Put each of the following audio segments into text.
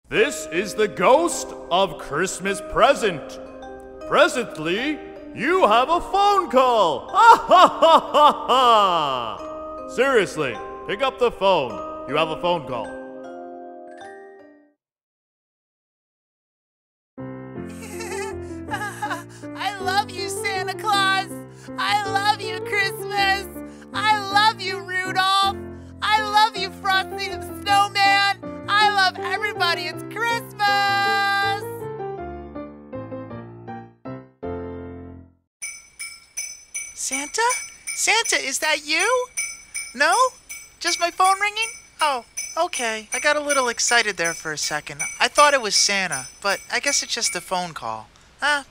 This is the ghost of Christmas present. Presently, you have a phone call. Ha ha ha ha ha! Seriously, pick up the phone. You have a phone call. I love you, Santa Claus. I love you, Christmas. I love you, Rudolph. I love you, Frosty the Snowman. I love everybody. It's Christmas. Santa? Santa, is that you? No? Just my phone ringing? Oh, okay. I got a little excited there for a second. I thought it was Santa, but I guess it's just a phone call.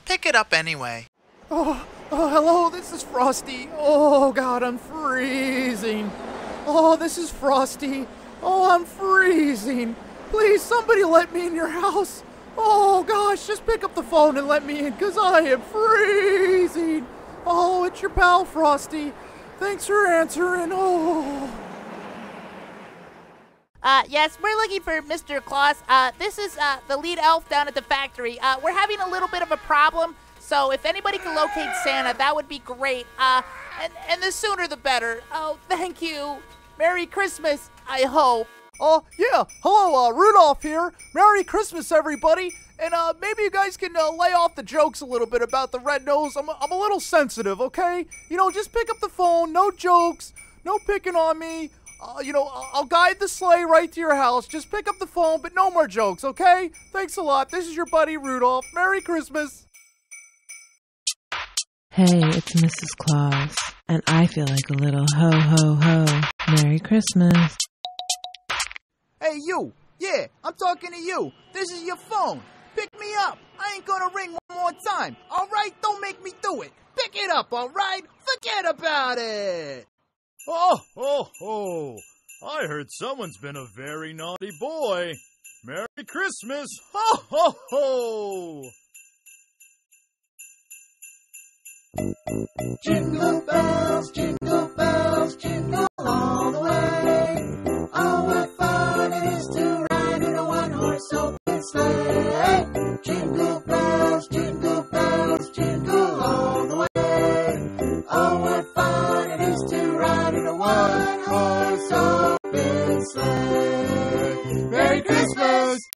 Pick it up anyway. Oh, hello, this is Frosty. Oh, God, I'm freezing. Oh, this is Frosty. Oh, I'm freezing. Please, somebody let me in your house. Oh, gosh, just pick up the phone and let me in, because I am freezing. Oh, it's your pal, Frosty. Thanks for answering. Oh. Yes, we're looking for Mr. Claus. This is, the lead elf down at the factory. We're having a little bit of a problem, so if anybody can locate Santa, that would be great. And the sooner the better. Oh, thank you. Merry Christmas, I hope. Oh, yeah. Hello, Rudolph here. Merry Christmas, everybody. And, maybe you guys can, lay off the jokes a little bit about the red nose. I'm a little sensitive, okay? You know, just pick up the phone. No jokes. No picking on me. I'll guide the sleigh right to your house. Just pick up the phone, but no more jokes, okay? Thanks a lot. This is your buddy, Rudolph. Merry Christmas. Hey, it's Mrs. Claus, and I feel like a little ho-ho-ho. Merry Christmas. Hey, you. Yeah, I'm talking to you. This is your phone. Pick me up. I ain't gonna ring one more time. All right? Don't make me do it. Pick it up, all right? Forget about it. Oh, ho, ho. I heard someone's been a very naughty boy. Merry Christmas. Ho, ho, ho. Jingle bells, jingle bells, jingle